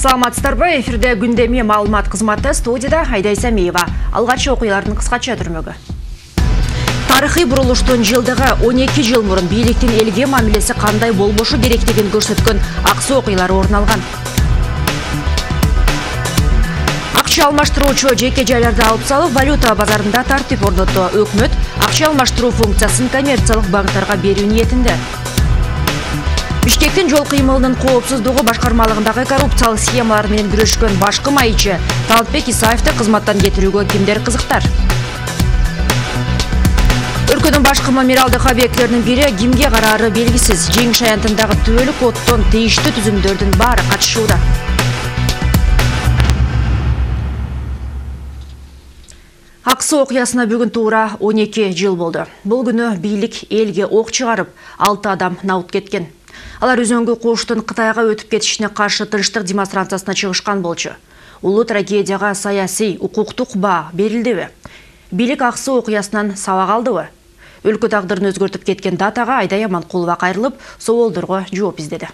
Саламатсыздарбы, эфирде күндеме маалымат кызматы, студияда Айдай Самиева. Алгачкы окуялардын кыскача түрмөгү. Тарыхый бурулуштун жылдыгы 12 жыл мурун бийликтин элге мамилеси кандай болбошу керектигин көрсөткөн аксы окуялар орун алган. Акча алмаштыруучу жеке жайларда алып салып, валюта базарында тартип орнотто. Өкмөт акча алмаштыруу функциясын коммерциялык банктарга берүү ниетинде. Бишкектин жол кыймылынын коопсуздугу башкармалыгындагы коррупциялык схемалар менен күрөшкөн башкы майчы Талытбек Исаевди кызматтан кетирүүгө кимдер кызыктар? Өлкөнүн башкы мемориалдык объектилеринин бири кимге караары белгисиз. Жеңиш аянтындагы түбөлүк оттон тийиштүү түзүмдөрдүн баары катышууда. Аксы окуясына бүгүн туура 12 жыл болду. Бул күнү бийлик элге ок чыгарып, 6 адам набыт кеткен. Алар Үзөңгү кууштун Кытайга өтүп кетишине каршы тынчтык демонстрациясына чыгышкан болчу. Улуу трагедияга саясий, укуктук баа берилдиби? Бийлик аксы окуясынан сабак алдыбы? Өлкө тагдырын өзгөртүп кеткен датага Айдай Аманкулова кайрылып, соолдорго жооп издеди.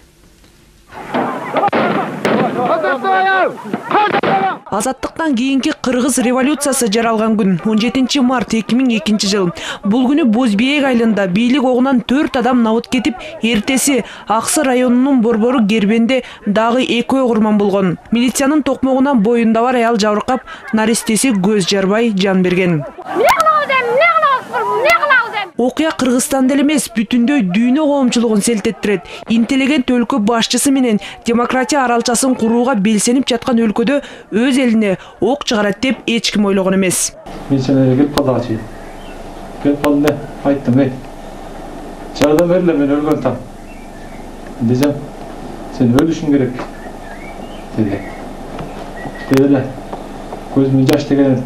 Азаттыктан кийинки Кыргыз революциясы жаралган күн 17 март 2002 жыл. Бул күнү Бозбиек айылында бийлик огунан 4 адам набыт кетип, эртеси Аксы районунун борбору Гербенде дагы 2 курман болгон. Милициянын токмогунан боюнда бар аял жабыркап, наристеси көз жарбай жан берген. Окуя Кыргызстанда эмес, бүтүндөй дүйнө коомчулугун селтеттирет. Интеллигент өлкө башчысы менен демократия аралчасын курууга белсенип жаткан өлкөдө өз элине ок чыгарат деп эч ким ойлогон эмес. Мен сени келип калдым. Келип калдым, айттым, жардам берле, мен өлгөн там. Десем, сен өлүшүң керек. Деди. Көзүмөн жаш деген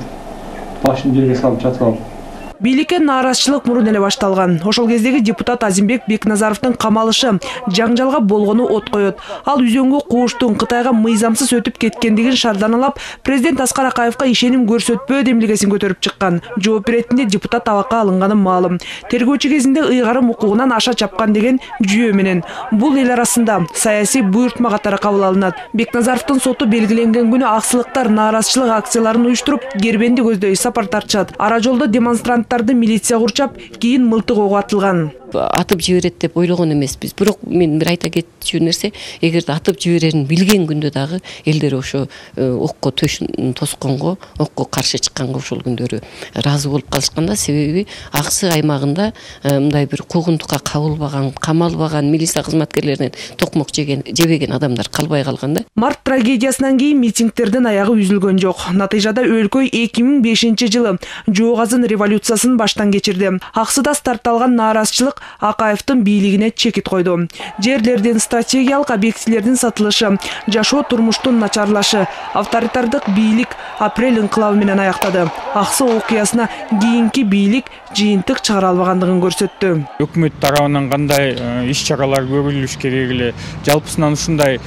башын жерге салып жатып алып. Бийликке нааразычылык мурун эле башталган. Ошол кездеги депутат Азимбек Бекназаровдун камалышы жаңжалга болгону от коет. Ал Үзөңгү кууштун Кытайга мыйзамсыз өтүп кеткендигин шарданалап, президент Аскар Акаевка ишеним көрсөтпөө демилгесин көтөрүп чыккан. Жооп беретинде депутат абакка алынганы маалым. Тергөөчү кезинде ыйгарым укугунан аша чапкан деген жүйө менен. Бул эл арасында саясий буйртма катары кабыл алынат. Бекназаровдун соту белгиленген күнү аксылыктар нааразычылык акцияларын уюштуруп, Гербенди көздөй сапар тартышат. Ара жолдо демонстранттарды милиция курчап, кийин мылтык ого атылган. Атып жиберет деп ойлогон эмеспиз. Бирок мен бир айта кетчү нерсе, эгерде атып жиберерин билген күндө дагы элдер ошо окко тосконго, окко каршы чыкканга ошол күндөрү ыраазы болуп калышканда, себеби Аксы аймагында мындай бир куугунтукка кабылбаган, камалбаган милиция кызматкерлеринен токмок жебеген адамдар калбай калганда. Март трагедиясынан кийин митингтердин аягы үзүлгөн жок. Натыйжада өлкө 2005 жылы Жоогазын революциясын баштан кечирди. Аксыда стартталган нааразычылык Акаевдин бийлигине чекит койду. Жерлердин стратегиялык объектилердин сатылышы, жашоо турмуштун начарлашы, авторитардык бийлик апрель инкылабы менен аяктады. Аксы окуясына кийинки бийлик жыйынтык чыгара албагандыгын көрсөттү. Өкмөт тарабынан кандай иш чаралар көрүлүш керек эле, жалпысынан ушундай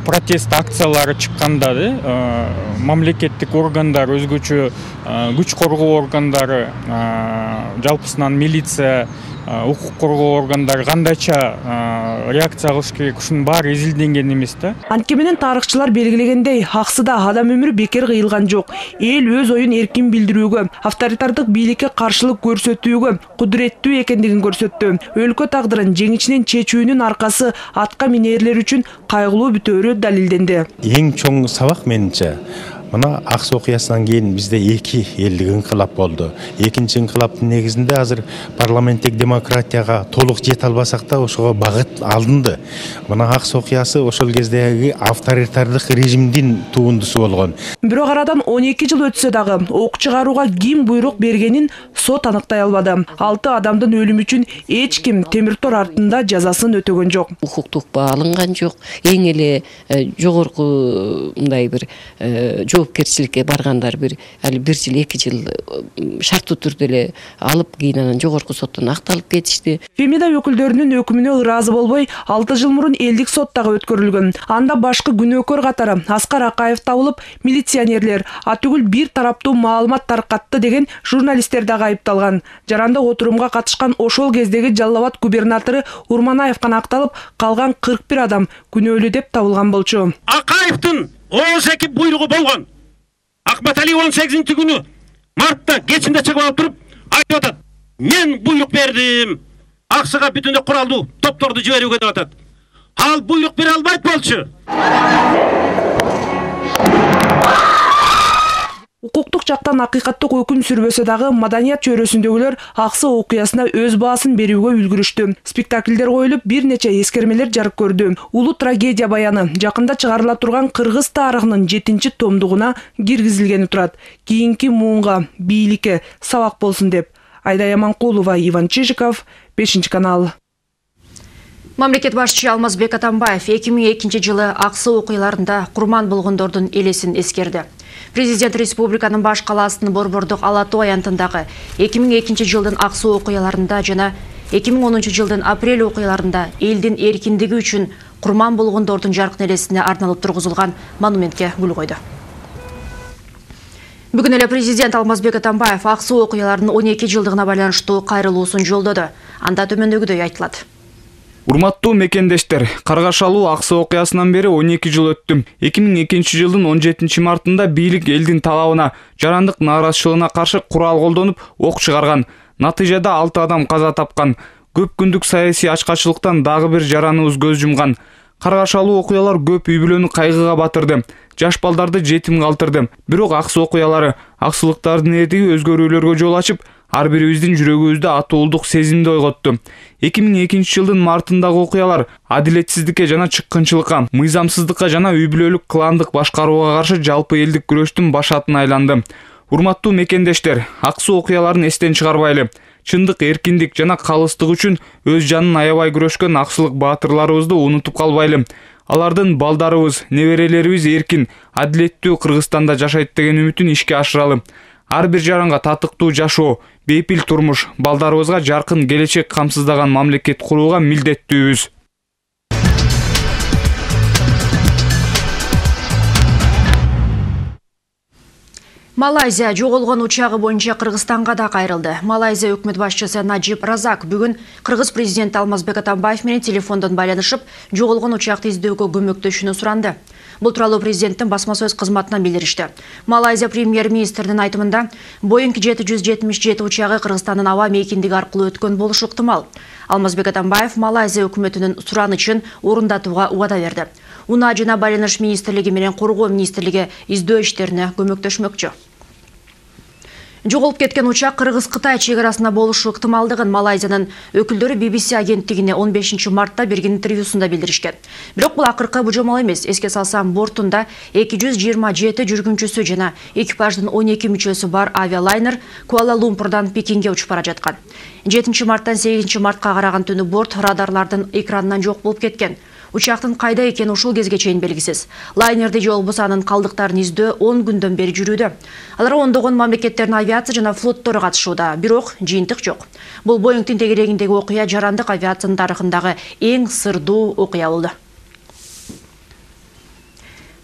протест акциялары чыкканда мамлекеттик органдар, өзгөчө күч коргоо органдары, жалпысынан милиция, укук коргоо органдары кандайча реакция кылыш керек, ушунун баары изилденген эмес да. Антке менен тарыхчылар белгилегендей, Аксыда адам өмүрү бекер кыйылган жок. Эл өз оюн эркин билдирүүгө, авторитардык бийликке каршылык көрсөтүүгө кудуреттүү экендигин көрсөттү. Өлкө тагдырын жеңишинен чечүүнүн аркасы атка минерлер үчүн кайгылуу бүтөөрү далилденди. Эң чоң сабак менимче мына Аксы окуясынан кийин бизде 2 элдик инкылап болду. Экинчи инкылаптын негизинде азыр парламенттик демократияга толук жете албасак да ошого багыт алынды. Мына Аксы окуясы ошол кездеги авторитардык режимдин туундусу болгон. Бирок арадан 12 жыл өтсө дагы ок чыгарууга ким буйрук бергенин сот аныктай албады. 6 адамдын өлүмү үчүн эч ким темир тор артында жазасын өтөгөн жок. Укуктук баа алынган жок. Эң эле жогорку мындай бир жоопкерчиликке баргандар бир жыл 2 жыл шарттуу түрдө эле алып, кийин анан жогорку соттон акталып кетишти. Фемида өкүлдөрүнүн өкүмүнө ыраазы болбой, 6 жыл мурун элдик сот дагы өткөрүлгөн. Анда башкы күнөөкөр катары Аскар Акаев табылып, милиционерлер атүгүл бир тараптуу маалымат таркатты деген журналисттер дагы айыпталган. Жарандык отурумга катышкан ошол кездеги Жалал Абад губернатору Урманаевден акталып, калган 41 адам күнөөлүү деп табылган болчу. Акаевдин 18 буйругу болгон. Акматали 18 күнү мартта кечинде чыгып алып туруп айтып атат. Мен буйрук бердим. Аксыга бүтүндөй куралдуу топторду жиберүүгө деп атат. Ал буйрук бере албайт болчу. Укуктук жактан акыйкаттык өкүм сүрбөсө дагы маданият чөйрөсүндөгүлөр аксы окуясына өз баасын берүүгө үлгүрүштү. Спектакльдер коюлуп, бир нече эскермелер жарык көрдү. Улуу трагедия баяны жакында чыгарыла турган кыргыз тарыхынын 7-томдугуна киргизилгени турат. Кийинки муунга, бийликке сабак болсун деп. Айда Яманкулова, Иван Чижиков, 5-канал. Мамлекет башчысы Алмазбек Атамбаев 2002 жылы аксы окуяларында курман болгондордун элесин эскерди. Президент республиканын баш калаасынын Борбордук Ала Тоо аянтындагы 2002 жылдын аксы окуяларында жана 2010 жылдын апрель окуяларында элдин эркиндиги үчүн курман болгондордун жаркын элесине арналып тургузулган монументке гүл койду. Бүгүн эле президент Алмазбек Атамбаев аксы окуяларынын 12 жылдыгына байланыштуу кайрылуусун жолдоду. Анда төмөндөгүдөй айтылат. Урматтуу мекендештер, Каргашалуу аксы окуясынан бери 12 жыл өттүм. 2002 жылдын 17 мартында бийлик элдин талабына, жарандык нааразычылыгына каршы курал колдонуп, ок чыгарган. Натыйжада 6 адам каза тапкан. Көп күндүк саясий ачкачылыктан дагы бир жараныбыз көз жумган. Каргашалуу окуялар көп үй бүлөнү кайгыга батырды. Жаш балдарды жетим калтырды. Бирок аксы окуялары аксылыктардын эрдиги өзгөрүүлөргө жол ачып, ар бирибиздин жүрөгүбүздө атуулдук сезимди ойготту. 2002 жылдын мартындагы окуялар адилетсиздикке жана чыккынчылыкка, мыйзамсыздыкка жана үй бүлөлүк кландык башкарууга каршы жалпы элдик күрөштүн башатын айланды. Урматтуу мекендештер, аксы окуяларын эстен чыгарбайлы. Чындык, эркиндик жана калыстык үчүн өз жанын аябай күрөшкөн аксылык баатырларыбызды унутуп калбайлы. Алардын балдарыбыз, неберелерибиз эркин, адилеттүү Кыргызстанда жашайт деген үмүтүн ишке ашыралы. Ар бир жаранга татыктуу жашоо, бейпил турмуш, балдарыбызга жаркын келечек камсыздаган мамлекет курууга милдеттүүбүз. Малайзия жоголгон учагы боюнча Кыргызстанга да кайрылды. Малайзия өкмөт башчысы Наджиб Разак бүгүн Кыргыз президенти Алмазбек Атамбаев менен телефондон байланышып, жоголгон учакты издөөгө көмөктөшүүнү суранды. Бул тууралуу президенттин басма сөз кызматынан билдиришти. Малайзия премьер-министринин айтымында Boeing 777 учагы Кыргызстандын аба мейкиндиги аркылуу өткөн болушу ыктымал. Алмазбек Атамбаев Малайзия өкмөтүнүн суранычын орундатууга убада берди. Унаа жана байланыш министрлиги менен коргоо министрлиги издөө иштерине көмөктөшмөкчү. Жоголуп кеткен учак Кыргыз-Кытай чек арасында болушу ыктымалдыгын Малайзиянын өкүлдөрү BBC агенттигине 15 мартта берген интервьюсунда билдиришкен. Бирок бул акыркы бужомол эмес. Эске салсам, бортунда 227 жүргүнчүсү жана экипаждын 12 мүчөсү бар авиалайнер Куала-Лумпурдан Пекинге учуп бара жаткан. 7 марттан 8 мартка караган түнү борт радарлардын экранынан жок болуп кеткен. Учактын кайда экени ушул кезге чейин белгисиз. Лайнерди же болбосо анын калдыктарын издөө 10 күндөн бери жүрүүдө. Алар ондогон мамлекеттердин авиация жана флоттору катышууда, бирок жыйынтык жок. Бул Боингдин тегерегиндеги окуя жарандык авиациянын тарыхындагы эң сырдуу окуя болду.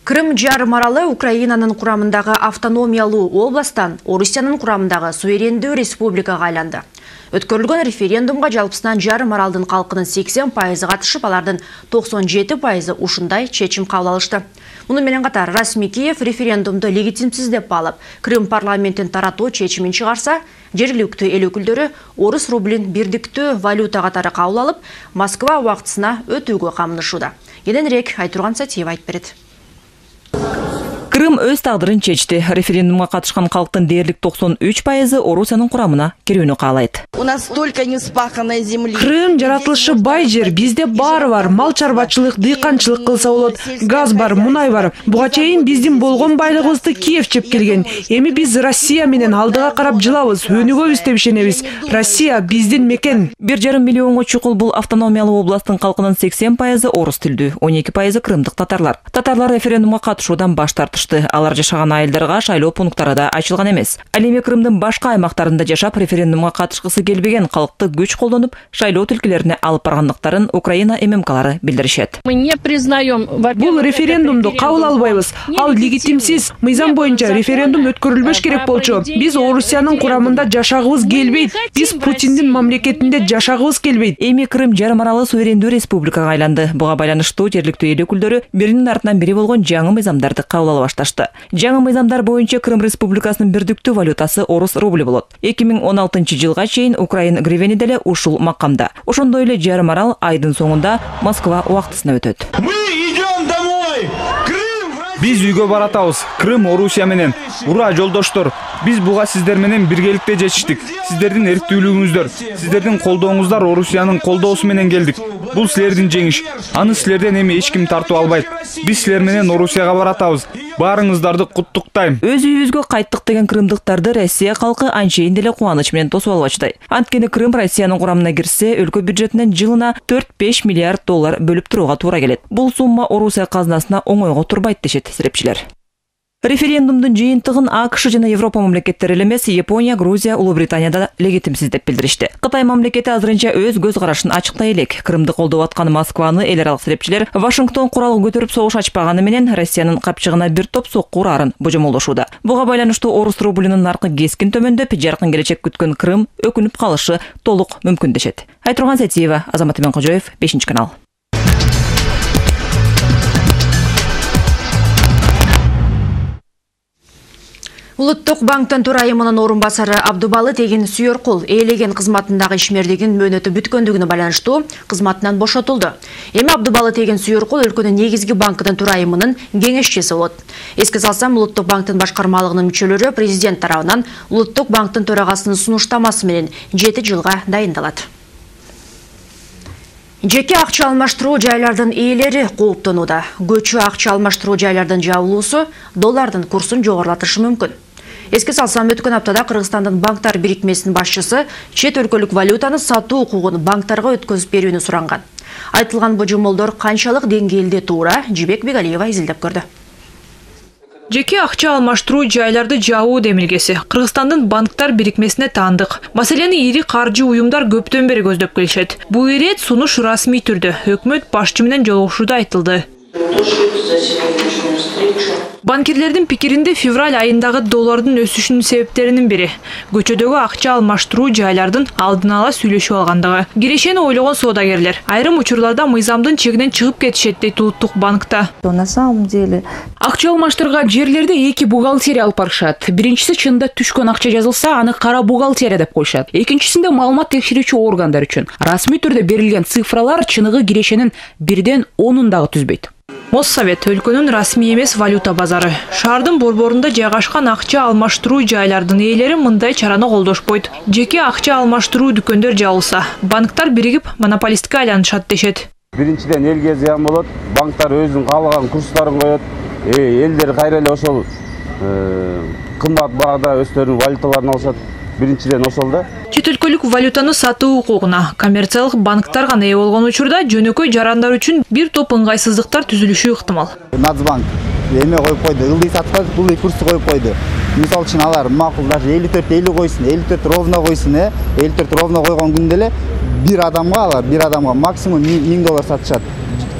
Крым жарым аралы Украинанын курамындагы автономиялуу областтан Орусиянын курамындагы суверендүү республикага айланды. Өткөрүлгөн референдумга жалпысынан жарым аралдын калкынын 80% катышып, алардын 97% ушундай чечим кабыл алышты. Муну менен катар расмий Киев референдумду легитимсиз деп баалап, Крым парламентин таратуу чечимин чыгарса, жергиликтүү эл өкүлдөрү орус рублин бирдиктүү валюта катары кабыл алып, Москва убактысына өтүүгө камынышууда. Кененирээк Айтурган Сатиева айтып берет. Крым өз тагдырын чечти. Референдумга катышкан калктын дээрлик 93% Орусиянын курамына кирүүнү каалайт. У нас столько неспаханной земли. Крым жаратылышы бай жер, бизде баары бар. Мал чарбачылык, дыйканчылык кылса болот. Газ бар, мунай бар. Буга чейин биздин болгон байлыгыбызды Киев чеп келген. Эми биз Россия менен алдыга карап жылабыз, өнүгөбүз деп ишенебиз. Россия биздин мекен. 1,5 миллионго чукул бул автономиялуу областтын калкынын 80% орус тилдүү, 12% крымдык татарлар. Татарлар референдумга катышуудан баш тартышты. катнашты. Алар жашаган айылдарга шайлоо пункттары да ачылган эмес. Ал эми Крымдын башка аймактарында жашап референдумга катышкысы келбеген калкты күч колдонуп, шайлоо тилкелерине алып баргандыктарын Украина ММКлары билдиришет. Мы не признаем. Бул референдумду кабыл албайбыз. Ал легитимсиз. Мыйзам боюнча референдум өткөрүлбөш керек болчу. Биз Орусиянын курамында жашагыбыз келбейт. Биз Путиндин мамлекетинде жашагыбыз келбейт. Эми Крым жарым аралы суверендүү республикага айланды. Буга байланыштуу жергиликтүү эл өкүлдөрү биринин артынан бири болгон жаңы мыйзамдарды кабыл ала башташты. Жаңы мыйзамдар боюнча Крым республикасынын бирдиктүү валютасы орус рубли болот. 2016 жылга чейин Украин гривени деле ушул макамда. Ошондой эле жарым арал айдын соңунда Москва убактысына өтөт. Мы идем домой! Биз үйгө баратабыз. Крым Орусия менен. Ура жолдоштор. Биз буга сиздер менен биргеликте жетиштик. Сиздердин эрктүүлүгүңүздөр, сиздердин колдооңуздар Орусиянын колдоосу менен келдик. Бул силердин жеңиш. Аны силерден эми эч ким тартып албайт. Биз силер менен Орусияга баратабыз. Баарыңыздарды куттуктайм. Өз үйүбүзгө кайттык деген крымдыктарды Россия калкы анчейин деле кубаныч менен тосуп албачтай. Анткени Крым Россиянын курамына кирсе, өлкө бюджетинен жылына 4-5 миллиард доллар бөлүп турууга туура келет. Бул сумма Орусия казынасына оңойго турбайт дешет серепчилер. Референдумдун жыйынтыгын АКШ жана Европа мамлекеттери эле эмес, Япония, Грузия, Улуу Британияда легитимсиз деп билдиришти. Кытай мамлекети азырынча өз көз карашын ачыктай элек. Крымды колдоп аткан Москваны эл аралык серепчилер Вашингтон курал көтөрүп согуш ачпаганы менен Россиянын капчыгына бир топ сокку урарын божомолдошууда. Буга байланыштуу орус рублинин наркы кескин төмөндөп, жаркын келечек күткөн Крым өкүнүп калышы толук мүмкүн дешет. Айтурган Сатиева, Азамат Именкожоев, 5-канал. Улуттук банктын төрайымынын орун басары Абдубалы Тегин Сүйөркул ээлеген кызматындагы ишмердигин мөөнөтү бүткөндүгүнө байланыштуу кызматынан бошотулду. Эми Абдубалы Тегин Сүйөркул өлкөнүн негизги банкынын төрайымынын кеңешчиси болот. Эске салсам, Улуттук банктын башкармалыгынын мүчөлөрү президент тарабынан Улуттук банктын төрагасынын сунуштамасы менен 7 жылга дайындалат. Жеке акча алмаштыруу жайлардын ээлери кооптонууда. Көчү акча алмаштыруу жайлардын жабылуусу доллардын курсун жогорулатышы мүмкүн. Эске салсам, өткөн аптада Кыргызстандын банктар бирикмесинин башчысы чет өлкөлүк валютаны сатуу укугун банктарга өткөзүп берүүнү суранган. Айтылган божомолдор канчалык деңгээлде туура, Жибек Бегалиева изилдеп көрдү. Жеке акча алмаштыруу жайларды жабуу демилгеси Кыргызстандын банктар бирикмесине таандык. Маселени ири каржы уюмдар көптөн бери көздөп келишет. Бул ирет сунуш расмий түрдө өкмөт башчы менен жолугушууда айтылды. Банкирлердин пикиринде февраль айындагы доллардын өсүшүнүн себептеринин бири көчөдөгү акча алмаштыруу жайлардын алдын ала сүйлөшүп алгандыгы. Кирешени ойлогон соодагерлер айрым учурларда мыйзамдын чегинен чыгып кетишет дейт Улуттук банкта. На самом деле акча алмаштырган жерлерде эки бухгалтерия алып барышат. Биринчиси чынында түшкөн акча жазылса, аны кара бухгалтерия деп коюшат. Экинчисинде маалымат текшерүүчү органдар үчүн расмий түрдө берилген цифралар чыныгы кирешенин 1-ден 10-ундагы түзбөйт. Моссовет өлкөнүн расмий эмес валюта базары. Шаардын борборунда жайгашкан акча алмаштыруу жайлардын ээлери мындай чараны колдошпойт. Жеке акча алмаштыруу дүкөндөр жабылса, банктар биригип монополистке айланышат дешет. Биринчиден элге зыян болот. Банктар өзүнүн каалаган курстарын коет. Элдер кайра эле ошол кымбат баада өздөрүнүн валюталарын алышат. Биринчиден ошол да. Чет өлкөлүк валютаны сатуу укугуна коммерциялык банктар гана ээ болгон учурда жөнөкөй жарандар үчүн бир топ ыңгайсыздыктар түзүлүшү ыктымал. Нацбанк эме коюп койду, ылдый саткан ылдый курсту коюп койду. Мисалы үчүн алар макул даже 54-50 койсун, 54 ровно койсун, 54 ровно койгон күндө эле бир адамга максимум $1000 сатышат.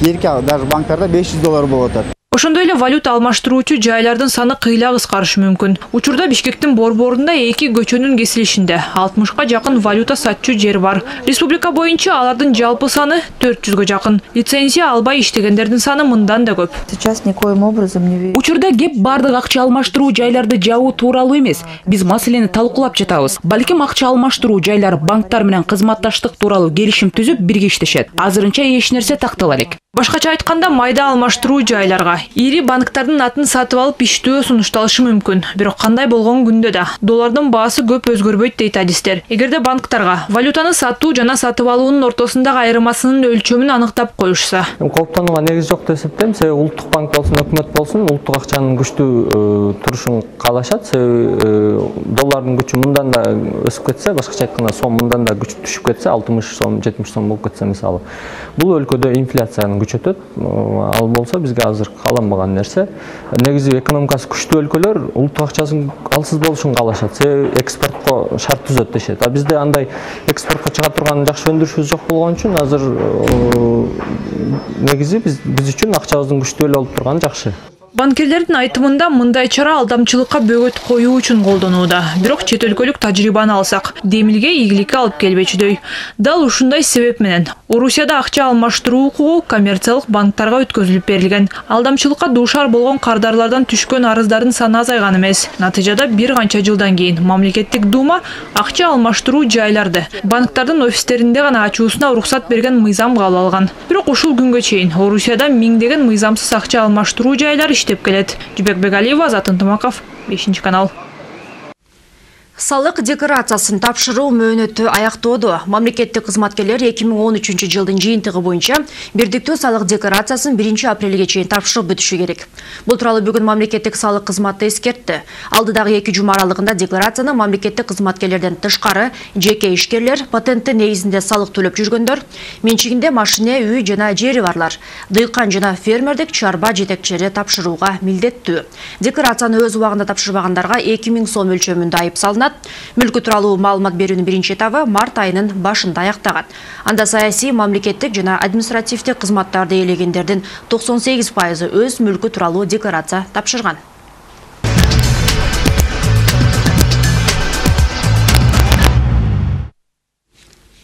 Кийинки даже банктарда $500 болуп атат. Ошондой эле валюта алмаштыруучу жайлардын саны кыйла кыскарышы мүмкүн. Учурда Бишкектин борборунда эки көчөнүн кесилишинде 60га жакын валюта сатчу жер бар. Республика боюнча алардын жалпы саны 400га жакын. Лицензия албай иштегендердин саны мындан да көп. Сейчас никоим образом не верю. Учурда кеп бардык акча алмаштыруу жайларды жабуу тууралуу эмес. Биз маселени талкуулап жатабыз. Балким акча алмаштыруу жайлар банктар менен кызматташтык тууралуу келишим түзүп бирге иштешет. Азырынча эч нерсе тактала элек. Башкача айтканда, майда алмаштыруу жайларга ири банктардын атын сатып алып иштөө сунушталышы мүмкүн. Бирок кандай болгон күндө да доллардын баасы көп өзгөрбөйт дейт адистер. Эгерде банктарга валютаны сатуу жана сатып алуунун ортосундагы айырмасынын өлчөмүн аныктап коюшса. Кооптонууга негиз жок деп эсептейм. Себеби улуттук банк болсун, өкмөт болсун, улуттук акчанын күчтүү турушун каалашат. Себеби доллардын күчү мындан да өсүп кетсе, башкача айтканда сом мындан да күчүп түшүп кетсе, 60 сом, 70 сом болуп кетсе мисалы. Бул өлкөдө инфляциянын күчөтөт. Ал болсо бизге азыр кааланбаган нерсе. Негизи экономикасы күчтүү өлкөлөр улуттук акчасын алсыз болушун каалашат. Себеби экспортко шарт түзөт дешет. А бизде андай экспортко чыга турган жакшы өндүрүшүбүз жок болгон үчүн азыр негизи биз үчүн акчабыздын күчтүү болуп турганы жакшы. Банкирлердин айтымында мындай чара алдамчылыкка бөгөт коюу үчүн колдонууда. Бирок чет өлкөлүк тажрыйбаны алсак, демилге ийгиликке алып келбечүдөй. Дал ушундай себеп менен Орусияда акча алмаштыруу укугу коммерциялык банктарга өткөзүлүп берилген. Алдамчылыкка дуушар болгон кардарлардан түшкөн арыздардын саны азайган эмес. Натыйжада бир канча жылдан кийин мамлекеттик дума акча алмаштыруу жайларды банктардын офистеринде гана ачуусуна уруксат берген мыйзам кабыл алган. Бирок ушул күнгө чейин Орусияда миңдеген мыйзамсыз акча алмаштыруу жайлар иштеп келет. Жубек Бегалиева, Азат Ынтымаков, 5 канал. Салык декларациясын тапшыруу мөөнөтү аяктоодо. Мамлекеттик кызматкерлер 2013 жылдын жыйынтыгы боюнча бирдиктүү салык декларациясын 1 апрелге чейин тапшырып бүтүшү керек. Бул тууралуу бүгүн мамлекеттик салык кызматы эскертти. Алдыдагы 2 жума аралыгында декларацияны мамлекеттик кызматкерлерден тышкары жеке ишкерлер, патенти негизинде салык төлөп жүргөндөр, менчигинде машина, үй жана жери барлар, дыйкан жана фермердик чарба жетекчилери тапшырууга милдеттүү. Декларацияны өз убагында тапшырбагандарга 2000 сом өлчөмүндө айып салынат. Мүлкү тууралуу маалымат берүүнүн биринчи этабы март айынын башында аяктаган. Анда саясий, мамлекеттик жана административдик кызматтарды ээлегендердин 98% өз мүлкү тууралуу декларация тапшырган.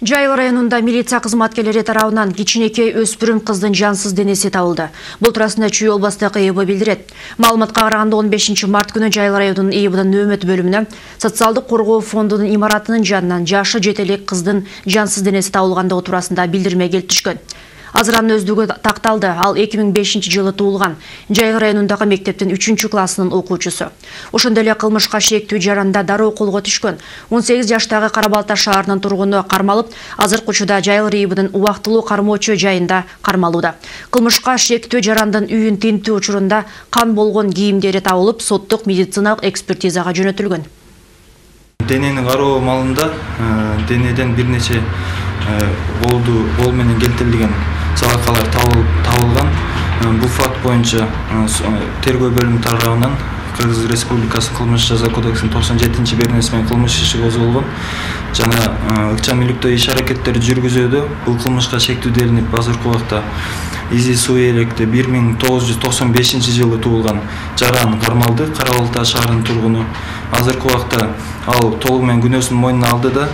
Жайыл районунда милиция кызматкерлери тарабынан кичинекей өспүрүм кыздын жансыз денеси табылды. Бул туурасында Чүй областык ИИБ билдирет. Маалыматка караганда 15 март күнү Жайыл районунун ИИБдин нөөмөт бөлүмүнө социалдык коргоо фондунун имаратынын жанынан жашы жетелик кыздын жансыз денеси табылгандыгы туурасында билдирме келип түшкөн. Азыр анын өздүгү такталды. Ал 2005 жылы туулган. Жайыл районундагы мектептин 3 классынын окуучусу. Ошондой эле кылмышка шектүү жаранда дароо колго түшкөн. 18 жаштагы Карабалта шаарынын тургуну кармалып, азыркы учурда Жайыл ИИБдин убактылуу кармоочу жайында кармалууда. Кылмышка шектүү жарандын үйүн тинтүү учурунда кан болгон кийимдери табылып, соттук медициналык экспертизага жөнөтүлгөн. Денени кароо маалында денеден бир нече бол менен келтирилген сабакалар табылган. Бул факт боюнча тергөө бөлүмү тарабынан Кыргыз Республикасы кылмыш жаза кодексинин 97-беренеси менен кылмыш иши козголгон. Жана ыкчам иликтөө иш аракеттери жүргүзүүдө бул кылмышка шектүү делинип азыркы убакта Изи Суу Электе 1995 жылы туулган жаран кармалды. Карабалта шаарынын тургуну. Азыркы убакта ал толугу менен күнөөсүн мойнуна алды да.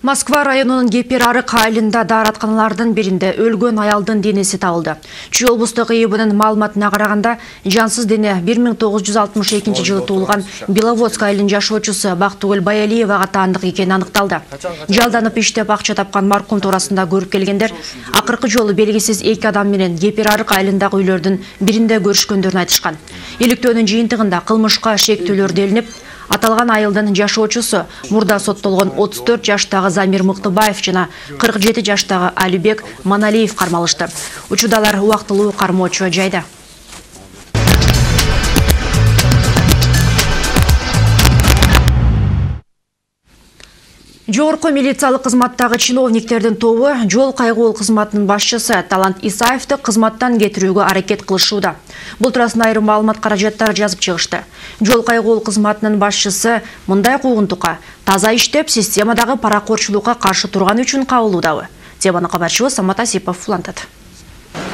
Москва районунун Кепер арык айылында дааратканалардын биринде өлгөн аялдын денеси табылды. Чүй облустук ИИБнын маалыматына караганда, жансыз дене 1962 жылы туулган Беловодск айылынын жашоочусу Бактыгүл Баялиевага таандык экени аныкталды. Жалданып иштеп акча тапкан маркум туурасында көрүп келгендер акыркы жолу белгисиз 2 адам менен Кепер арык айылындагы үйлөрдүн биринде көрүшкөндөрүн айтышкан. Иликтөөнүн жыйынтыгында кылмышка шектүүлөр делинип, аталган айылдын жашоочусу мурда соттолгон 34 жаштагы Замир Мыктыбаев жана 47 жаштагы Алибек Маналиев кармалышты. Учурдалар убактылуу кармоочу жайда. Жогорку милициялык кызматтагы чиновниктердин тобу жол кайгоол кызматынын башчысы Талант Исаевди кызматтан кетирүүгө аракет кылышууда. Бул туурасында айрым маалымат каражаттар жазып чыгышты. Жол кайгоол кызматынын башчысы мындай куугунтукка: таза иштеп, системадагы паракорчулукка каршы турган үчүн кабылуудабы. Теманы кабарчыбыз Самат Асипов улантат.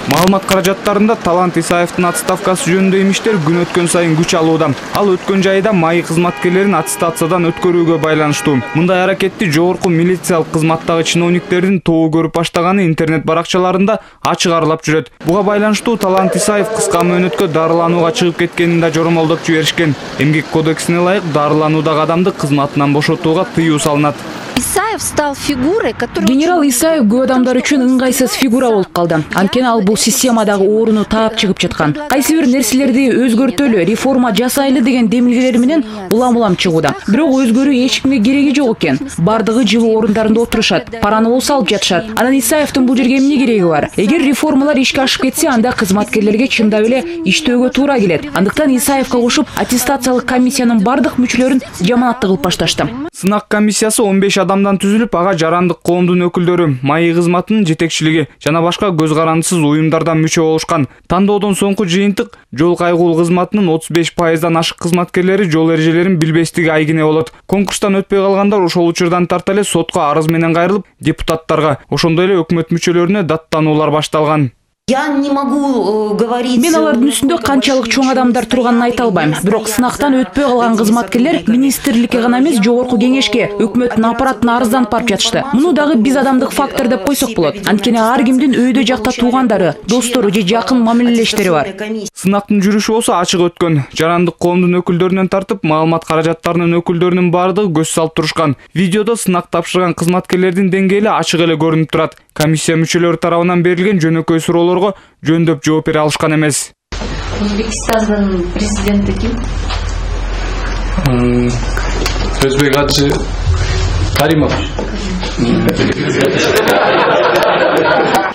Маалымат каражаттарында Талант Исаевдин отставкасы жөнүндө имиштер күн өткөн сайын күч алууда. Ал өткөн жайда майы кызматкерлерин аттестациядан өткөрүүгө байланыштуу. Мындай аракетти жогорку милициялык кызматтагы чиновниктердин тобу көрүп баштаганы интернет баракчаларында ачык аралап жүрөт. Буга байланыштуу Талант Исаев кыска мөөнөткө дарыланууга чыгып кеткенин да жоромолдоп жиберишкен. Эмгек кодексине ылайык дарылануудагы адамды кызматынан бошотууга тыюу салынат. Исаев стал фигурой, которая... Генерал Исаев көп адамдар үчүн ыңгайсыз фигура болуп калды. Анткени ал бул системадагы орууну таап чыгып жаткан. Кайсы бир нерселерди өзгөртөлү, реформа жасайлы деген демилгелер менен улам-улам чыгууда. Бирок өзгөрүү эч кимге кереги жок экен. Бардыгы жылуу орундарында отурушат, параны болсо алып жатышат. Анан Исаевдин бул жерге эмне кереги бар? Эгер реформалар ишке ашып кетсе, анда кызматкерлерге чындап эле иштөөгө туура келет. Андыктан Исаевга кошуп аттестациялык комиссиянын бардык мүчөлөрүн жаманатты кылып башташты. Сынак комиссиясы 15 адамдан түзүлүп, ага жарандык коомдун өкүлдөрү, майы кызматынын жетекчилиги жана башка көз карандысыз уюмдардан мүчө болушкан. Тандоодон соңку жыйынтык жол кайгыл кызматынын 35%дан ашык кызматкерлери жол эрежелерин билбестиги айгине болот. Конкурстан өтпөй калгандар ошол учурдан тарта эле сотко арыз менен кайрылып, депутаттарга, ошондой эле өкмөт мүчөлөрүнө даттануулар башталган. Мен алардын үстүндө канчалык чоң адамдар турганын айта албайм. Бирок сынактан өтпөй калган кызматкерлер министрликке гана эмес, жогорку кеңешке, өкмөттүн аппаратына арызданып барып жатышты. Муну дагы биз адамдык фактор деп койсок болот. Анткени ар кимдин өйдө жакта туугандары, достору же жакын мамилелештери бар. Сынактын жүрүшү болсо ачык өткөн. Жарандык коомдун өкүлдөрүнөн тартып, маалымат каражаттарынын өкүлдөрүнүн баардыгы көз салып турушкан. Видеодо сынак тапшырган кызматкерлердин деңгээли ачык эле көрүнүп турат. Комиссия мүчөлөрү тарабынан берилген жөнөкөй суроолорго жөндөп жооп бере алышкан эмес. Өзбекстанын президенти ким? Өзбек Аджы Каримов.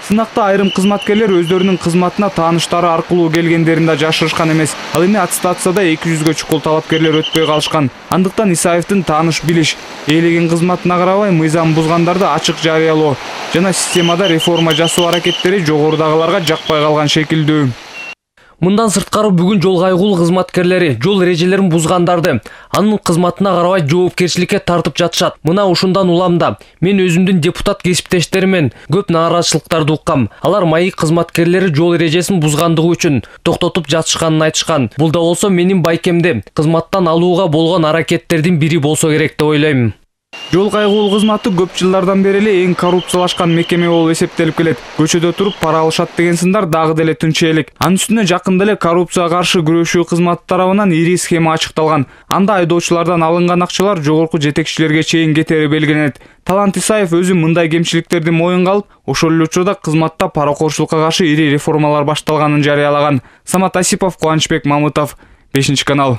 Сынакта айрым кызматкерлер өздөрүнүн кызматына тааныштары аркылуу келгендерин да жашырышкан эмес. Ал эми аттестацияда 200гө чукул талапкерлер өтпөй калышкан. Андыктан Исаевдин тааныш билиш, ээлеген кызматына карабай мыйзам бузгандарды ачык жарыялоо жана системада реформа жасоо аракеттери жогорудагыларга жакпай калган шекилдүү. Мындан сырткары бүгүн жол кайгыл кызматкерлери жол эрежелерин бузгандарды анын кызматына карабай жоопкерчиликке тартып жатышат. Мына ушундан уламда мен өзүмдүн депутат кесиптештеримен көп нааразычылыктарды уккам. Алар майы кызматкерлери жол эрежесин бузгандыгы үчүн токтотуп жатышканын айтышкан. Бул да болсо менин байкемде кызматтан алууга болгон аракеттердин бири болсо керек деп ойлойм. Жол кайгыл кызматы көп жылдардан бери эле эң коррупциялашкан мекеме болуп эсептелип келет. Көчөдө туруп пара алышат деген сындар дагы деле тынчээлик. Анын үстүнө жакында эле коррупцияга каршы күрөшүү кызматы тарабынан ири схема ачыкталган. Анда айдоочулардан алынган акчалар жогорку жетекчилерге чейин кетери белгиленет. Талант Исаев өзү мындай кемчиликтерди моюнга алып, ошол эле учурда кызматта паракорчулукка каршы ири реформалар башталганын жарыялаган. Самат Асипов, Кубанычбек Мамытов, 5-канал.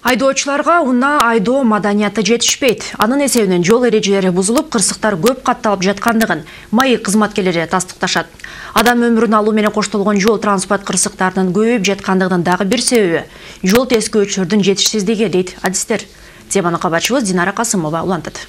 Айдоочуларга уна айдоо маданияты жетишпейт. Анын эсебинен жол эрежелери бузулуп, кырсыктар көп катталып жаткандыгын майы кызматкерлери тастыкташат. Адам өмүрүн алуу менен коштолгон жол транспорт кырсыктарынын көбөйүп жаткандыгынын дагы бир себеби жол тескөөчүлөрдүн жетишсиздиги дейт адистер. Теманы кабарчыбыз Динара Касымова улантат.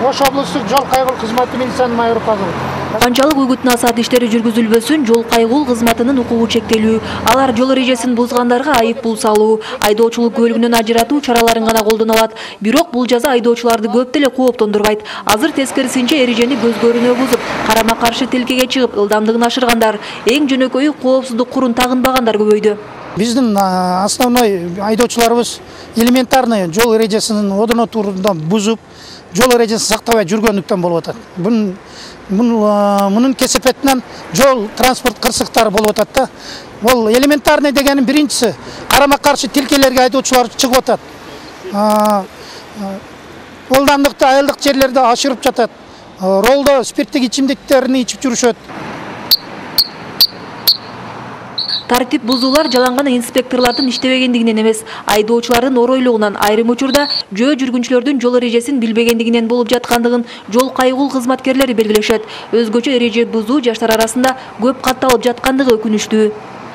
Ош облустук жол кайгыл кызматы милициянын майору казылды. Канчалык үгүт насаат иштери жүргүзүлбөсүн жол кайгыл кызматынын укугу чектелүү, алар жол эрежесин бузгандарга айып пул салуу, айдоочулук көлүгүнөн ажыратуу чараларын гана колдоно алат. Бирок бул жаза айдоочуларды көп деле кооптондурбайт. Азыр тескерисинче эрежени көз көрүнө бузуп, карама каршы тилкеге чыгып, ылдамдыгын ашыргандар, эң жөнөкөйү коопсуздук курун тагынбагандар көбөйдү. Биздин основной айдоочуларыбыз элементарный жол эрежесинин одоно турунда бузуп, жол эрежесин сактабай жүргөндүктөн болуп атат. Мунун кесепетинен жол транспорт кырсыктары болуп атат да. Бул элементарный дегенин биринчиси карама каршы тилкелерге айдоочулар чыгып атат. Ылдамдыкты айылдык жерлерде ашырып жатат. Ролдо спирттик ичимдиктерин ичип жүрүшөт. Тартип бузуулар жаланган инспекторлордун иштебегендигинен эмес, айдоочулардын оройлугунан, айрым учурда жөө жүргүнчүлөрдүн жол эрежесин билбегендигинен болуп жаткандыгын жол кайгыл кызматкерлери белгилешет. Өзгөчө эреже бузуу жаштар арасында көп катталып жаткандыгы өкүнүчтүү.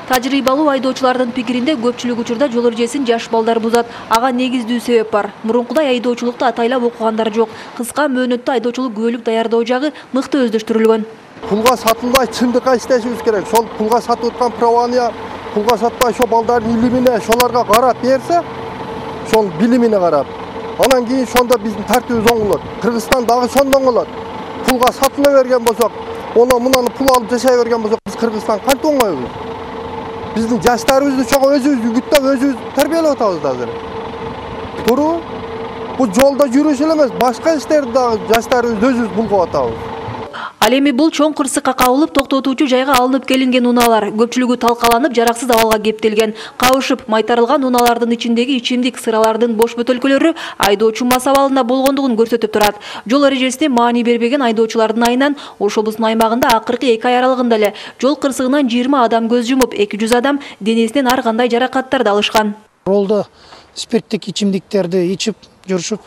Тажрыйбалуу айдоочулардын пикиринде көпчүлүк учурда жол эрежесин жаш балдар бузат. Ага негиздүү себеп бар. Мурункудай айдоочулукту атайлап окугандар жок. Кыска мөөнөттө айдоочулук күбөлүк даярдоо жагы мыкты өздөштүрүлгөн. Пулга сатылбай чындыкка иштешибиз керек. Сол пулга сатып аткан правания, пулга сатпай ошо балдардын илимине, ошолорго карап берсе, ошол билимине карап, анан кийин ошондо биздин тартибибиз оңолот. Кыргызстан дагы ошондон болот. Пулга сатыла берген болсок, мунаны пул алып жашай берген болсок, биз Кыргызстан кантип оңойбуз? Биздин жаштарыбызды чоң өзүбүз үгүттөп, өзүбүз тарбиялап атабыз азыр. Туура? Бул жолдо жүрүш эле эмес, башка иштерди дагы жаштарыбыз өзүбүз булгап атабыз. Ал эми бул чоң кырсыкка кабылып токтотуучу жайга алынып келинген унаалар көпчүлүгү талкаланып жараксыз абалга кептелген. Кабышып майтарылган унаалардын ичиндеги ичимдик сыралардын бош бөтөлкөлөрү айдоочу мас абалында болгондугун көрсөтүп турат. Жол эрежесине маани бербеген айдоочулардын айынан Ош облусунун аймагында акыркы 2 ай аралыгында эле жол кырсыгынан 20 адам көз жумуп, 200 адам денесинен ар кандай жаракаттарды алышкан. Ролдо спирттик ичимдиктерди ичип жүрүшүп,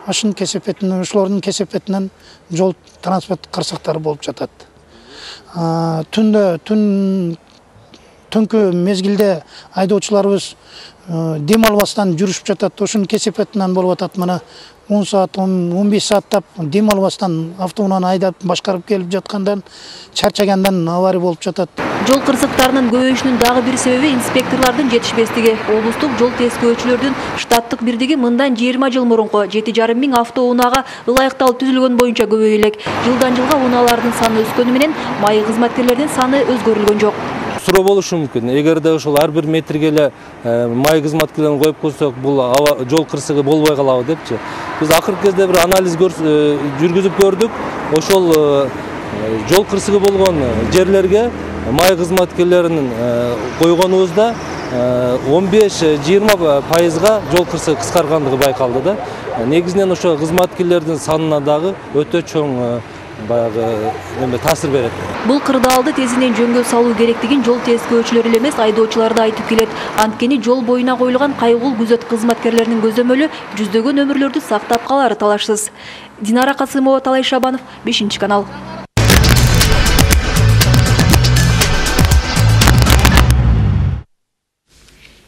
ашын кесепетинен, ошолордун кесепетинен жол транспорт кырсыктары болуп жатат. Түн түнкү мезгилде айдоочуларыбыз дем албастан жүрүшүп жатат. Ошонун кесепетинен болуп атат. Мына 10 саат, 15 сааттап дем албастан автоунан айдап башкарып келип жаткандан чарчагандан авария болуп жатат. Жол кырсыктарынын көбөйүшүнүн дагы бир себеби инспекторлордун жетишпестиги. Облустук жол тескөөчүлөрдүн штаттык бирдиги мындан 20 жыл мурунку 7,5 миң автоунаага ылайыкталып түзүлгөн боюнча көбөйө элек. Жылдан жылга унаалардын саны өскөнү менен май кызматкерлердин саны өзгөрүлгөн жок. Суроо болушу мүмкүн. Эгерде ошол ар бир метрге эле май кызматкерлерин коюп койсок, бул жол кырсыгы болбой калабы депчи. Биз акыркы кезде бир анализ жүргүзүп көрдүк. Ошол жол кырсыгы болгон жерлерге май кызматкерлеринин койгонубузда 15-20% жол кырсыгы кыскаргандыгы байкалды да. Негизинен ошо кызматкерлердин санына дагы өтө чоң таасир берет. Бул кырдаалды тезинен жөнгө салуу керектигин жол тескөөчүлөр эле эмес, айдоочулар да айтып келет. Анткени жол боюна коюлган кайгыл күзөт кызматкерлеринин көзөмөлү жүздөгөн өмүрлөрдү сактап калары талашсыз. Динара Касымова, Талай Шабанов, 5-канал.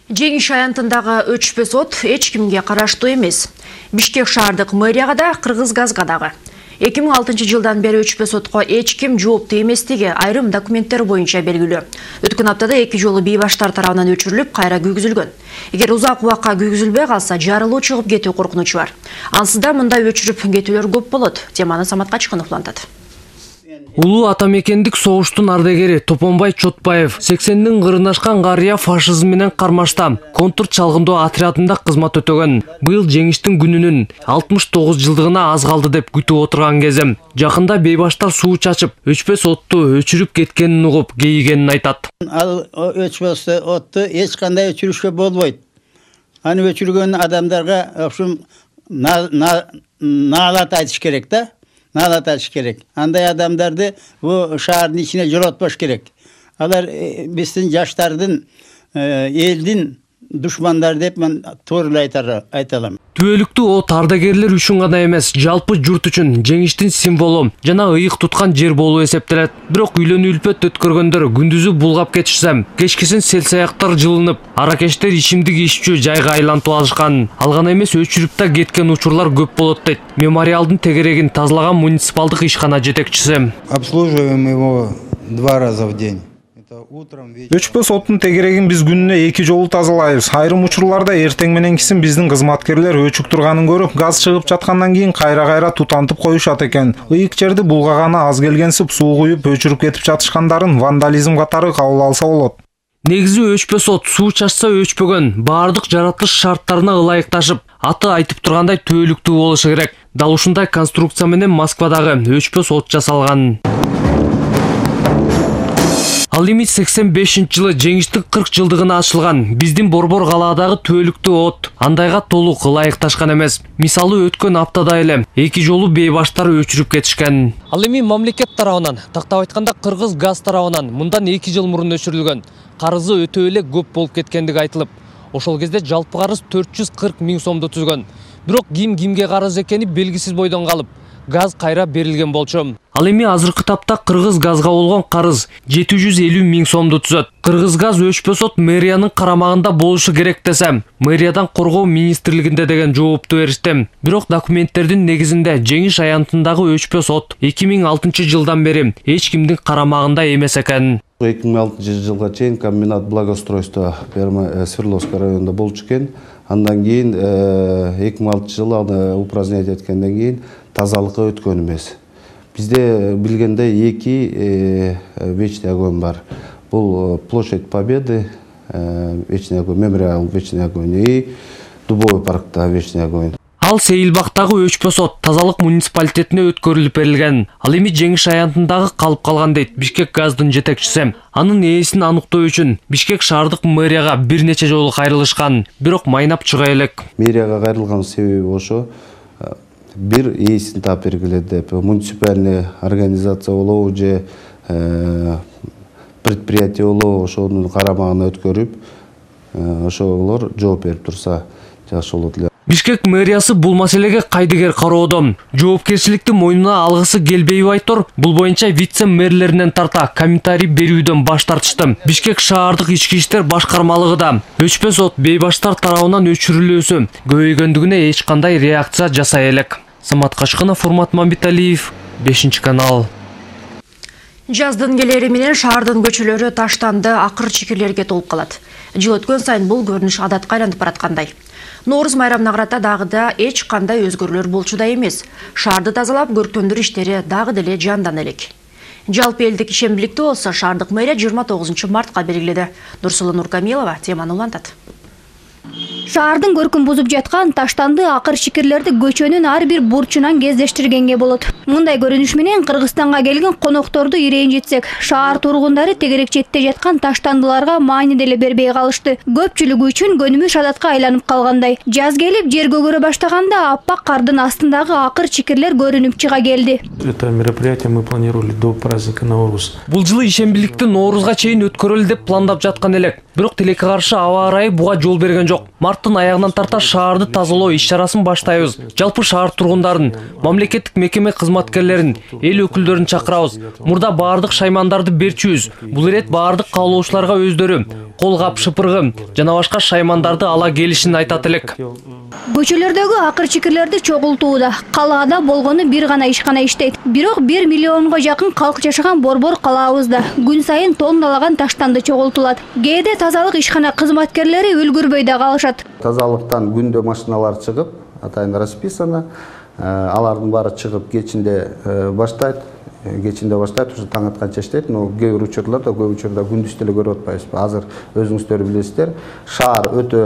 Жеңиш аянтындагы өчпөс от эч кимге караштуу эмес. Бишкек шаардык мэрияга да, Кыргызгазга дагы. 2006 жылдан бери өчпөс отко эч ким жооптуу эместиги айрым документтер боюнча белгилүү. Өткөн аптада 2 жолу бейбаштар тарабынан өчүрүлүп, кайра күйгүзүлгөн. Эгер узак убакка күйгүзүлбөй калса, жарылуу чыгып кетүү коркунучу бар. Ансызда мындай өчүрүп кетүүлөр көп болот. Теманы Самат Качкынов улантат. Улуу атамекендик согуштун ардегери Топонбай Чотбаев 80-nin кырын ашкан карыя фашизм менен кармашта контур чалгындоо отрядында кызмат өтөгөн. Быйыл жеңиштин күнүнүн 69 жылдыгына аз калды деп күтүп отурган кезим. Жакында бейбаштар суу чачып, өчпөс отту өчүрүп кеткенин угуп кейигенин айтат. Ал өчпөс отту эч кандай өчүрүшкө болбойт. Аны өчүргөн адамдарга ошо наалат айтыш керек да. Наалат айтыш керек. Андай адамдарды бу шаардын ичине жолотпош керек. Алар биздин жаштардын, элдин душмандары деп мен туура айталам. Түбөлүктүү от ардагерлер үчүн гана эмес, жалпы журт үчүн жеңиштин символу жана ыйык туткан жер болуу эсептелет. Бирок үйлөнүү үлпөт өткөргөндөр күндүзү булгап кетишсем, кечкисин сел-саяктар жылынып, аракештер ичимдик иччү жайга айлантып алышкан. Ал гана эмес, өчүрүп да кеткен учурлар көп болот дейт мемориалдын тегерегин тазалаган муниципалдык ишкана жетекчиси. Обслуживаем его 2 раза в день. Өчпөс оттун тегерегин биз күнүнө 2 жолу тазалайбыз. Айрым учурларда эртең менен кисин биздин кызматкерлер өчүк турганын көрүп, газ чыгып жаткандан кийин кайра тутантып коюшат экен. Ыйык жерди булгаганы аз келгенсип суу куюп өчүрүп кетип жатышкандарын вандализм катары кабыл алса болот. Негизи өчпөс от суу чачса өчпөгөн, баардык жаратылыш шарттарына ылайыкташып, аты айтып тургандай түбөлүктүү болушу керек. Дал ушундай конструкция менен Москвадагы өчпөс от жасалган. Ал эми 85-жылы жеңиштин 40 жылдыгына ачылган биздин Борбор калаадагы түбөлүктүү от андайга толук ылайыкташкан эмес. Мисалы өткөн аптада эле 2 жолу бейбаштар өчүрүп кетишкен. Ал эми мамлекет тарабынан, тактап айтканда Кыргызгаз тарабынан мындан 2 жыл мурун өчүрүлгөн. Карызы өтө эле көп болуп кеткендиги айтылып, ошол кезде жалпы карыз 440 миң сомду түзгөн. Бирок кимге карыз экени белгисиз бойдон калып, газ кайра берилген болчу. Ал эми азыркы тапта Кыргызгазга болгон карыз 750 миң сомду түзөт. Кыргызгаз өчпөс от мэриянын карамагында болушу керек десем, мэриядан коргоо министрлигинде деген жоопту беришти. Бирок документтердин негизинде жеңиш аянтындагы өчпөс от 2006 жылдан бери эч кимдин карамагында эмес экен. 2006 жылга чейин комбинат благоустройства Свердловский районунда болчу экен. Андан кийин 2006 жылы аны упразднять эткенден кийин тазалыкка өткөн эмес. Бизде билгенде 2 вечный огонь бар. Бул площадь Победы, вечный огонь, мемориал вечный огонь и Дубовый паркта вечный огонь. Ал Сейилбактагы өчпөс от тазалык муниципалитетине өткөрүлүп берилген. Ал эми жеңиш аянтындагы калып калган дейт Бишкек газдын жетекчиси. Анын ээсин аныктоо үчүн Бишкек шаардык мэрияга бир нече жолу кайрылышкан, бирок майнап чыга элек. Мэрияга кайрылган себеби ошо бир ээсин таап бергиле деп, муниципальный организация болобу же предприятие болобу ошонун карамагына өткөрүп, ошолор жооп берип турса жакшы болот эле. Бишкек мэриясы бул маселеге кайдыгер кароодо. Жоопкерчиликти мойнуна алгысы келбейби айтор, бул боюнча вице-мэрлеринен тарта комментарий берүүдөн баш тартышты. Бишкек шаардык ички иштер башкармалыгы да өчпө сот бейбаштар тарабынан өчүрүлүүсү көбөйгөндүгүнө эч кандай реакция жасай элек. Самат Кашкынов, Фурмат Мамбеталиев, 5-канал. Жаздын келери менен шаардын көчөлөрү таштанды акыр чикирлерге толуп калат. Жыл өткөн сайын бул көрүнүш адатка айланып бараткандай. Нооруз майрамына карата дагы да эч кандай өзгөрүүлөр болчуда эмес. Шаарды тазалап көрктөндүрүү иштери дагы деле жандана элек. Жалпы элдик ишембиликти болсо шаардык мэрия 29 мартка белгиледи. Нурсулуу Нуркамилова теманы улантат. Шаардын көркүн бузуп жаткан таштанды акыр чикирлерди көчөнүн ар бир бурчунан кездештиргенге болот. Мындай көрүнүш менен Кыргызстанга келген конокторду ирейин жетсек, шаар тургундары тегерек четте жаткан таштандыларга маани деле бербей калышты. Көпчүлүгү үчүн көнүмүш адатка айланып калгандай. Жаз келип жер көгөрө баштаганда аппак кардын астындагы акыр чикирлер көрүнүп чыга келди. Это мероприятие мы планировали до праздника Наурыз. Бул жылы ишембиликти Ноорузга чейин өткөрөлү деп пландап жаткан элек. Бирок тилекке каршы аба ырайы буга жол берген жок. Марттын аягынан тарта шаарды тазалоо иш-чарасын баштайбыз. Жалпы шаар тургундарын, мамлекеттик мекеме кызматкерлерин, эл өкүлдөрүн чакырабыз. Мурда баардык шаймандарды берчүбүз. Бул ирет баардык каалоочуларга өздөрү колгап, шыпыргы жана башка шаймандарды ала келишин айтат элек. Көчөлөрдөгү акыр чикирлерди чогултууда калаада болгону бир гана ишкана иштейт. Бирок 1 миллионго жакын калк жашаган борбор калаабызда күн сайын тонналаган таштанды чогултулат. Кээде тазалык ишкана кызматкерлери үлгүрбөй да калышат. Тазалыктан күндө машиналар чыгып, атайын расписано, алардын баары чыгып кечинде баштайт. Кечинде баштайт, ушу таң атканча иштейт. Но кээ бир учурларда, көп учурда күндүз деле көрүп атпайбызбы. Азыр өзүңүздөр билесиздер, шаар өтө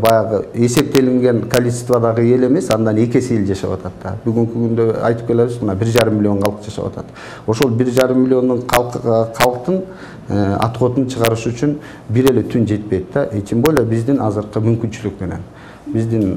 баягы эсептелинген количестводагы эл эмес, андан 2 эсе эл жашап атат да. Бүгүнкү күндө айтып келебиз, мына 1,5 миллион калк жашап атат. Ошол 1,5 миллиондун калктын отходун чыгарыш үчүн бир эле түн жетпейт да. Тем более биздин азыркы мүмкүнчүлүк менен. Биздин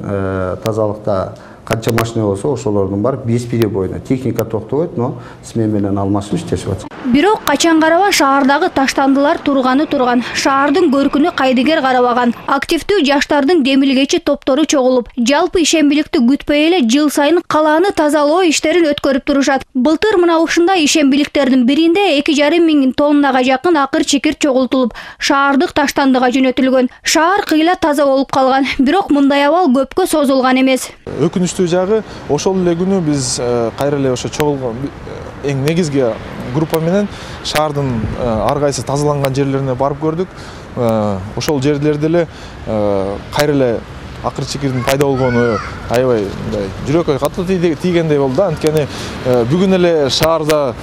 тазалыкта канча машина болсо, ошолордун баары 5 перебойна. Техника токтобойт, но смена менен алмашып иштешип атат. Бирок качан караба шаардагы таштандылар турганы турган, шаардын көркүнү кайдыгер карабаган. Активдүү жаштардын демилгечи топтору чогулуп, жалпы ишембиликти күтпөй эле жыл сайын калааны тазалоо иштерин өткөрүп турушат. Былтыр мына ушундай ишембиликтердин биринде 2,5 миң тоннага жакын акыр чикир чогултулуп, шаардык таштандыга жөнөтүлгөн. Шаар кыйла таза болуп калган, бирок мындай абал көпкө созулган эмес. Өкүнүчтүү жагы, ошол эле күнү биз кайра эле ошо чогулган эң негизги группа менен шаардын ар кайсы тазаланган жерлерине барып көрдүк. Ошол жерлерде эле кайра эле акыр чикирдин пайда болгону аябай жүрөккө катуу тийгендей болду да. Анткени бүгүн эле шаарда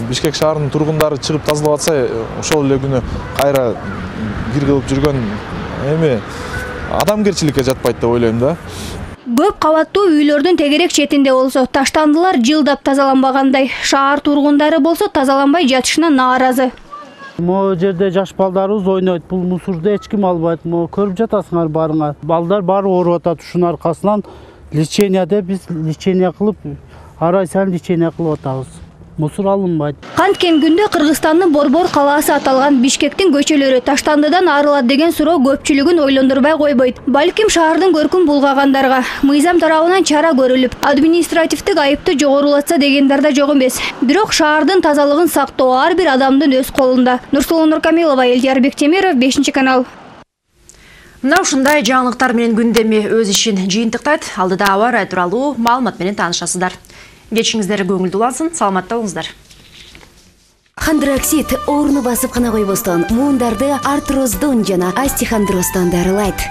Бишкек шаарынын тургундары чыгып тазалап атса, ошол эле күнү кайра кир кылып жүргөн эми адамгерчиликке жатпайт деп ойлойм да. Көп кабаттуу үйлөрдүн тегерек четинде болсо, таштандылар жылдап тазаланбагандай, шаар тургундары болсо тазаланбай жатышына нааразы. Могу жерде жаш балдарыбыз ойнойт, бул мусорду эч ким албайт. Могу көрүп жатасыңар барыңар. Балдар баары ооруп атат, ушунун аркасынан леченияда биз лечения кылып, ар ай сайын лечения кылып атабыз. Мусор алынбайт. Канткен күндө Кыргызстандын борбор калаасы аталган Бишкектин көчөлөрү таштандыдан арылат деген суроо көпчүлүгүн ойлондурбай койбойт. Балким шаардын көркүн булгагандарга мыйзам тарабынан чара көрүлүп, административдик айыпты жогорулатса дегендер да жок эмес. Бирок шаардын тазалыгын сактоо ар бир адамдын өз колунда. Нурсулуу Нуркамилова, Элдияр Бектемиров, 5-канал. Мына ушундай жаңылыктар менен күндөмү өз ишин жыйынтыктайт. Алдыда аба ырайы тууралуу маалымат менен таанышасыздар. Кечиңиздер көңүлдүү улансын, саламатта болуңуздар. Хондроксид оорууну басып гана койбостон, муундарды артроздон жана остеохондроздон дарылайт.